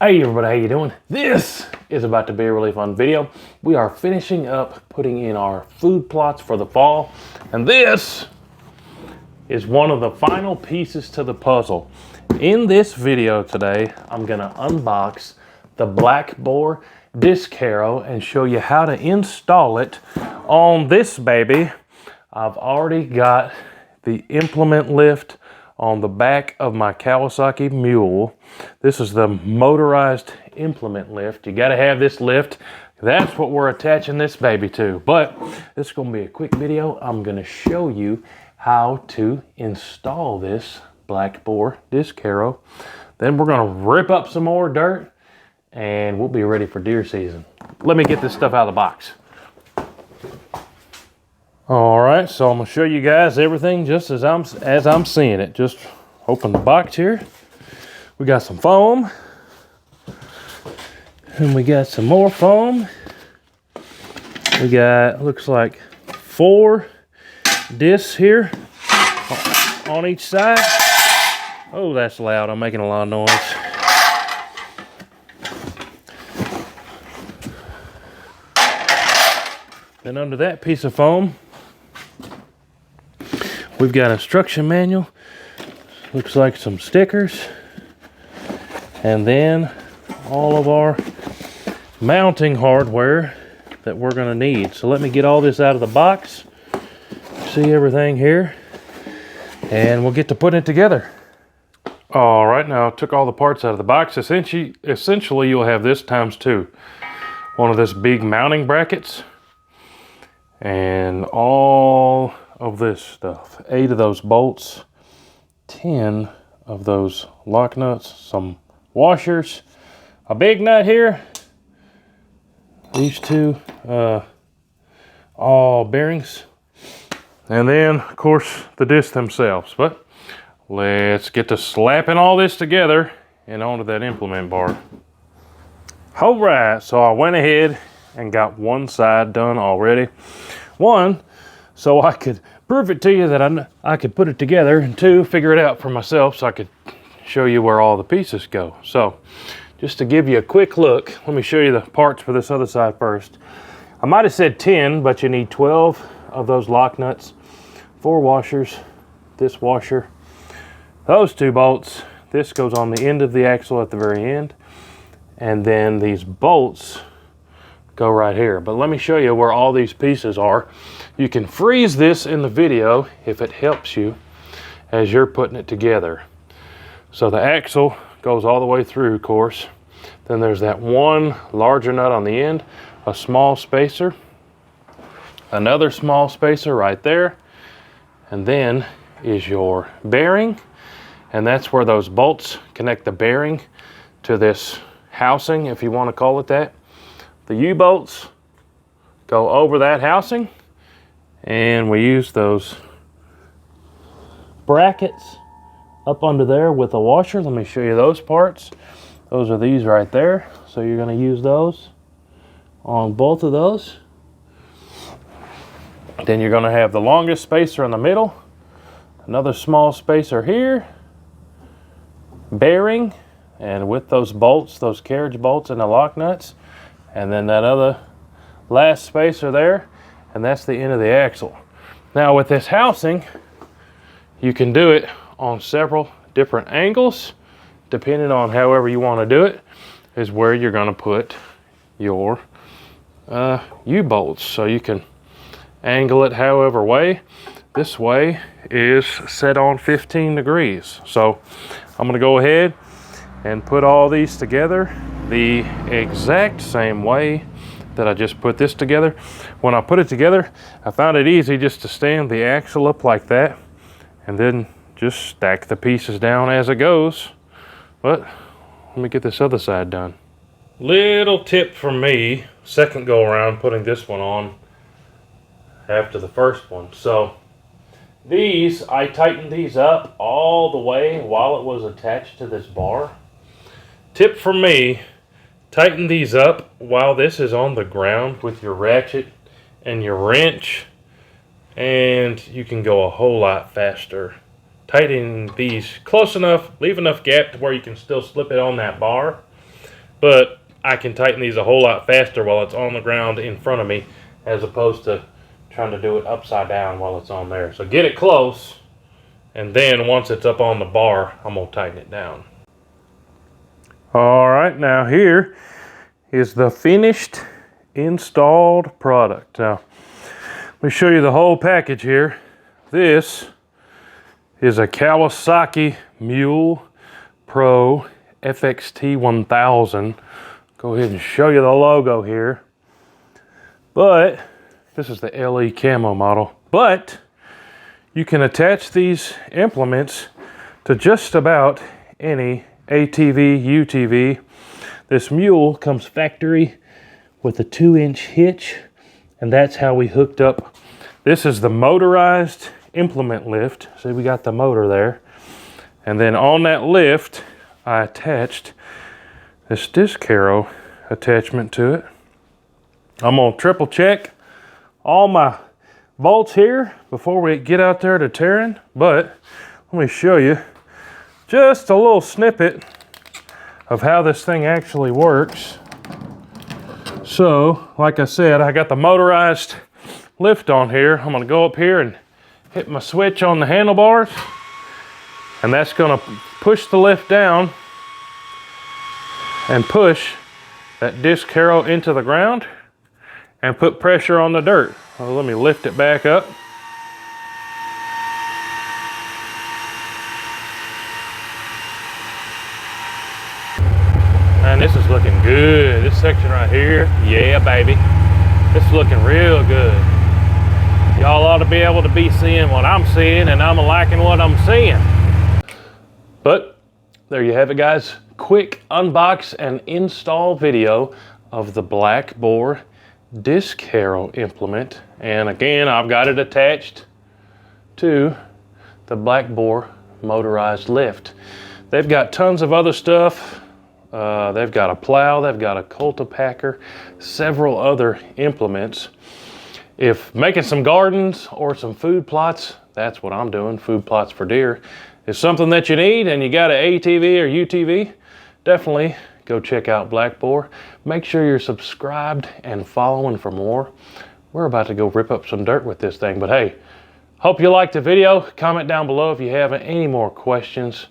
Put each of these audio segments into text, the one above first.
Hey everybody, how you doing? This is about to be a really fun video. We are finishing up putting in our food plots for the fall, and this is one of the final pieces to the puzzle. In this video today, I'm gonna unbox the black Boar disc harrow and show you how to install it on this baby. I've already got the implement lift on the back of my Kawasaki Mule. This is the motorized implement lift. You gotta have this lift. That's what we're attaching this baby to. But this is gonna be a quick video. I'm gonna show you how to install this black Boar disc harrow. Then we're gonna rip up some more dirt and we'll be ready for deer season. Let me get this stuff out of the box. All right, so I'm gonna show you guys everything just as I'm seeing it. Just open the box here. We got some foam, and we got some more foam. We got, looks like 4 discs here on each side. Oh, that's loud. I'm making a lot of noise. Then under that piece of foam, we've got an instruction manual, looks like some stickers, and then all of our mounting hardware that we're gonna need. So let me get all this out of the box, see everything here, and we'll get to putting it together. All right, now I took all the parts out of the box. Essentially you'll have this ×2. One of this big mounting brackets, and all of this stuff. 8 of those bolts, 10 of those lock nuts, some washers, a big nut here, these 2 all bearings, and then of course the discs themselves. But let's get to slapping all this together and onto that implement bar. All right, so I went ahead and got one side done already. One, so I could prove it to you that I could put it together, and 2, figure it out for myself so I could show you where all the pieces go. So just to give you a quick look, let me show you the parts for this other side first. I might have said 10, but you need 12 of those lock nuts, 4 washers, this washer, those 2 bolts. This goes on the end of the axle at the very end, and then these bolts go right here. But let me show you where all these pieces are. You can freeze this in the video if it helps you as you're putting it together. So the axle goes all the way through, of course. Then there's that one larger nut on the end, a small spacer, another small spacer right there, and then is your bearing, and that's where those bolts connect the bearing to this housing, if you want to call it that. The U-bolts go over that housing, and we use those brackets up under there with a washer. Let me show you those parts. Those are these right there. So you're going to use those on both of those. Then you're going to have the longest spacer in the middle, another small spacer here, bearing, and with those bolts, those carriage bolts and the lock nuts, and then that other last spacer there, and that's the end of the axle. Now with this housing, you can do it on several different angles, depending on however you want to do it, is where you're going to put your U-bolts. So you can angle it however way. This way is set on 15 degrees. So I'm going to go ahead and put all these together the exact same way that I just put this together. When I put it together, I found it easy just to stand the axle up like that and then just stack the pieces down as it goes. But let me get this other side done. Little tip from me, second go around putting this one on after the first one. So these, I tightened these up all the way while it was attached to this bar. Tip from me, tighten these up while this is on the ground with your ratchet and your wrench, and you can go a whole lot faster. Tighten these close enough, leave enough gap to where you can still slip it on that bar, but I can tighten these a whole lot faster while it's on the ground in front of me, as opposed to trying to do it upside down while it's on there. So get it close, and then once it's up on the bar, I'm gonna tighten it down. All right, now here is the finished installed product. Now, let me show you the whole package here. This is a Kawasaki Mule Pro FXT 1000. Go ahead and show you the logo here. But this is the LE camo model. But you can attach these implements to just about any ATV, UTV. This Mule comes factory with a 2-inch hitch, and that's how we hooked up. This is the motorized implement lift. See, we got the motor there. And then on that lift, I attached this disc harrow attachment to it. I'm gonna triple check all my bolts here before we get out there to tearing, but let me show you just a little snippet of how this thing actually works. So, like I said, I got the motorized lift on here. I'm gonna go up here and hit my switch on the handlebars, and that's gonna push the lift down and push that disc harrow into the ground and put pressure on the dirt. Well, let me lift it back up. Man, this is looking good. This section right here, yeah, baby. This is looking real good. Y'all ought to be able to be seeing what I'm seeing, and I'm liking what I'm seeing. But there you have it, guys. Quick unbox and install video of the Black Boar disc harrow implement. And again, I've got it attached to the Black Boar motorized lift. They've got tons of other stuff. They've got a plow, they've got a cultipacker, several other implements. If making some gardens or some food plots, that's what I'm doing, food plots for deer, is something that you need and you got an ATV or UTV, definitely go check out Black Boar. Make sure you're subscribed and following for more. We're about to go rip up some dirt with this thing, but hey, hope you liked the video. Comment down below if you have any more questions.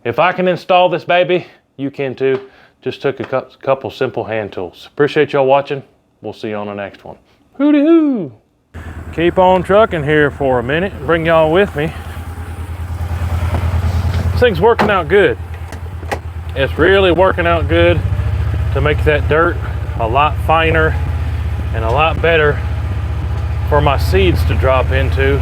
If I can install this baby, you can too. Just took a couple simple hand tools. Appreciate y'all watching. We'll see you on the next one. Hooty hoo! Keep on trucking here for a minute. Bring y'all with me. This thing's working out good. It's really working out good to make that dirt a lot finer and a lot better for my seeds to drop into.